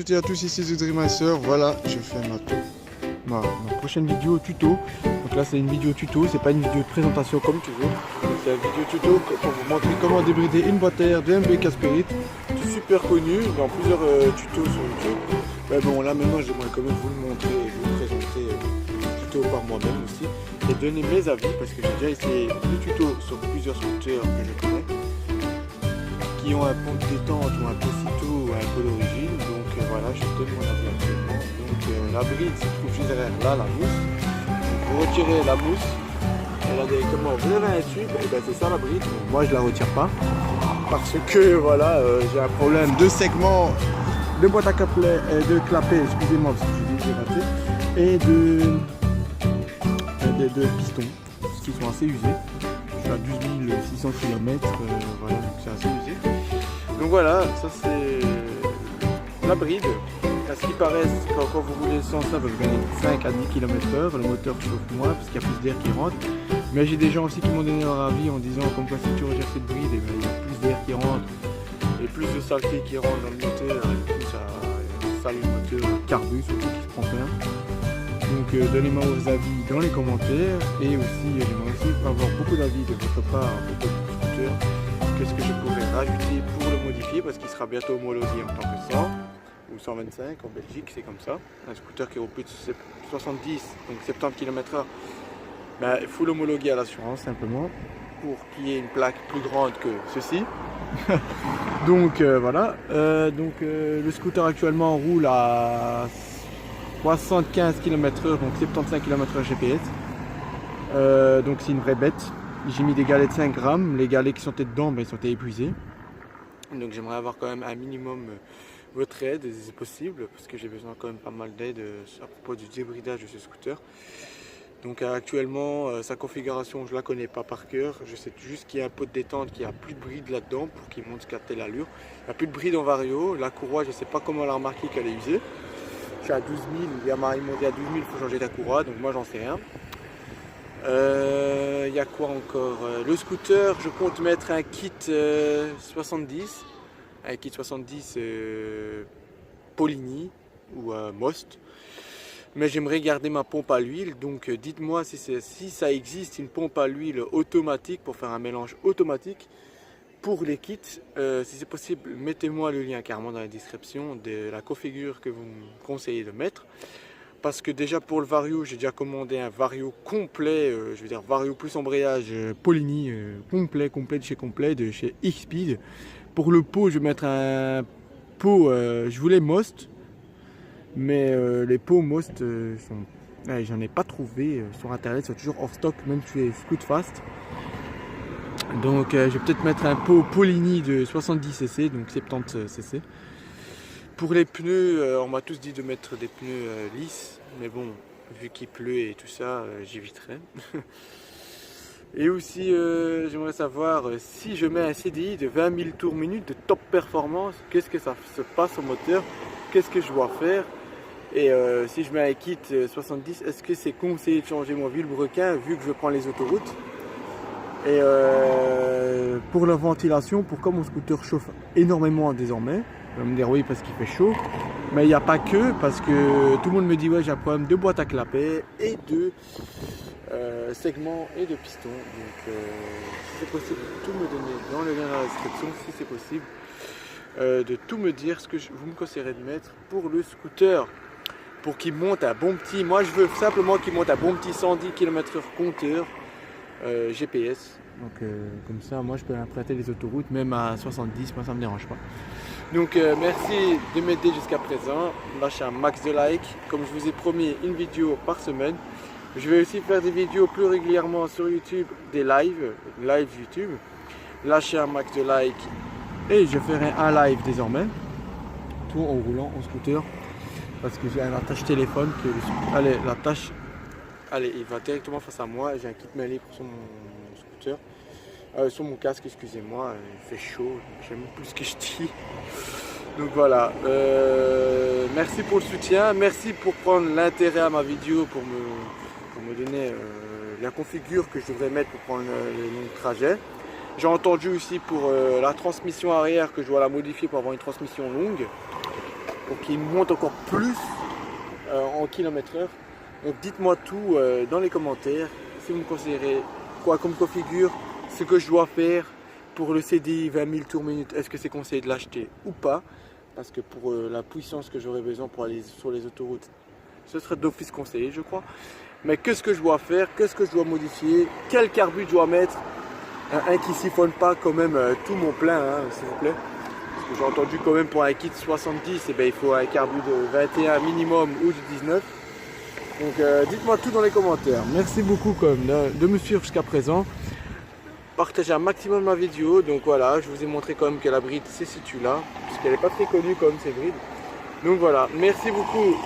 Salut à tous, ici The Dreammaster. Voilà, je fais ma prochaine vidéo tuto. Donc là c'est une vidéo tuto, c'est pas une vidéo de présentation comme toujours. C'est une vidéo tuto pour vous montrer comment débrider une boîte à air de MB Spirit. C'est super connu dans plusieurs tutos sur YouTube. Mais bon là maintenant j'aimerais quand même vous le montrer et vous le présenter tuto par moi-même aussi. Et donner mes avis parce que j'ai déjà essayé des tutos sur plusieurs scooters que je connais, qui ont un pont de détente ou un Pocito ou un peu d'origine. Donc voilà, je donne mon avis actuellement. Donc la bride se trouve juste derrière là, la mousse. Donc, vous retirez la mousse, et là directement vous avez un tube, et ben c'est ça la bride. Donc, moi je la retire pas parce que voilà, j'ai un problème de segment, de boîte à clapet, excusez-moi parce que j'ai raté, et de pistons qui sont assez usés. Je suis à 12 600 km, voilà, donc c'est assez usé. Donc voilà, ça c'est la bride. À ce qui paraît, quand vous roulez sans ça, vous gagnez 5 à 10 km/h. Le moteur chauffe moins parce qu'il y a plus d'air qui rentre. Mais j'ai des gens aussi qui m'ont donné leur avis en disant comme quoi si tu retires cette bride, il y a plus d'air qui rentre et plus de saleté qui rentre dans le moteur. Et puis ça sale le moteur, carbu surtout qui se prend plein. Donc donnez-moi vos avis dans les commentaires. Et aussi, j'aimerais aussi avoir beaucoup d'avis de votre part à propos du scooter. Qu'est-ce que je pourrais rajouter pour le modifier parce qu'il sera bientôt homologué en tant que 100 ou 125 en Belgique, c'est comme ça. Un scooter qui roule plus de 70, donc 70 km/h, ben, il faut l'homologuer à l'assurance simplement pour qu'il y ait une plaque plus grande que ceci. Donc voilà. Le scooter actuellement roule à 75 km/h, donc 75 km/h GPS. Donc c'est une vraie bête. J'ai mis des galets de 5 grammes. Les galets qui sont dedans, ben, ils sont épuisés. Donc j'aimerais avoir quand même un minimum votre aide si c'est possible, parce que j'ai besoin quand même pas mal d'aide à propos du débridage de ce scooter. Donc actuellement sa configuration je la connais pas par cœur, je sais juste qu'il y a un pot de détente qui a plus de bride là-dedans pour qu'il monte jusqu'à telle allure. Il n'y a plus de bride en vario, la courroie je sais pas comment elle a remarqué qu'elle est usée. Je suis à 12 000, il m'a dit à 12 000 il faut changer la courroie, donc moi j'en sais rien. Il y a quoi encore? Le scooter, je compte mettre un kit 70. Un kit 70 Polini ou Most. Mais j'aimerais garder ma pompe à l'huile. Donc dites-moi si ça existe une pompe à l'huile automatique pour faire un mélange automatique pour les kits. Si c'est possible, mettez-moi le lien carrément dans la description de la configure que vous me conseillez de mettre. Parce que déjà pour le Vario, j'ai déjà commandé un Vario complet, je veux dire Vario plus embrayage Polini complet de chez X-Speed. Pour le pot, je vais mettre un pot, je voulais Most, mais les pots Most j'en ai pas trouvé sur internet, sont toujours hors stock, même chez Scootfast. Donc je vais peut-être mettre un pot Polini de 70 cc, donc 70 cc. Pour les pneus, on m'a tous dit de mettre des pneus lisses, mais bon, vu qu'il pleut et tout ça, j'éviterai. Et aussi, j'aimerais savoir si je mets un CDI de 20 000 tours minute de top performance, qu'est-ce que ça se passe au moteur, qu'est-ce que je dois faire. Et si je mets un kit 70, est-ce que c'est conseillé de changer mon vilebrequin vu que je prends les autoroutes. Et pour la ventilation, pourquoi mon scooter chauffe énormément désormais? Vous allez me dire oui parce qu'il fait chaud, mais il n'y a pas que, parce que tout le monde me dit ouais j'ai un problème de boîte à clapet et de segments et de pistons. Donc si c'est possible de tout me donner dans le lien dans la description, si c'est possible de tout me dire ce que vous me conseillerez de mettre pour le scooter, pour qu'il monte un bon petit, moi je veux simplement qu'il monte un bon petit 110 km/h compteur GPS. Donc comme ça moi je peux emprunter les autoroutes même à 70, moi ça me dérange pas. Donc merci de m'aider jusqu'à présent, lâchez un max de likes, comme je vous ai promis une vidéo par semaine. Je vais aussi faire des vidéos plus régulièrement sur YouTube, des live YouTube. Lâchez un max de likes et je ferai un live désormais, tout en roulant en scooter, parce que j'ai un attache téléphone que allez l'attache, allez il va directement face à moi, j'ai un kit main libre sur mon scooter. Sur mon casque, excusez-moi, il fait chaud, j'aime plus ce que je dis. Donc voilà, merci pour le soutien, merci pour prendre l'intérêt à ma vidéo, pour me donner la configure que je devrais mettre pour prendre les longs trajets. J'ai entendu aussi pour la transmission arrière que je dois la modifier pour avoir une transmission longue. pour qu'il monte encore plus en km/h. Donc dites-moi tout dans les commentaires, si vous me conseillerez quoi comme configure, ce que je dois faire pour le CDI 20 000 tours minute, est-ce que c'est conseillé de l'acheter ou pas, parce que pour la puissance que j'aurais besoin pour aller sur les autoroutes, ce serait d'office conseillé je crois. Mais qu'est-ce que je dois faire, qu'est-ce que je dois modifier, quel carbu je dois mettre, un qui siphonne pas quand même tout mon plein, hein, s'il vous plaît. Parce que j'ai entendu quand même pour un kit 70, eh ben, il faut un carbu de 21 minimum ou du 19. Donc dites-moi tout dans les commentaires. Merci beaucoup quand même de me suivre jusqu'à présent. Partagez un maximum ma vidéo. Donc voilà, je vous ai montré quand même que la bride se situe là, puisqu'elle n'est pas très connue comme ces brides. Donc voilà, merci beaucoup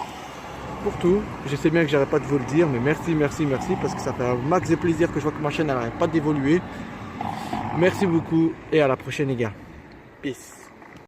pour tout. Je sais bien que j'arrête pas de vous le dire, mais merci, parce que ça fait un max de plaisir que je vois que ma chaîne n'arrête pas d'évoluer. Merci beaucoup et à la prochaine les gars. Peace.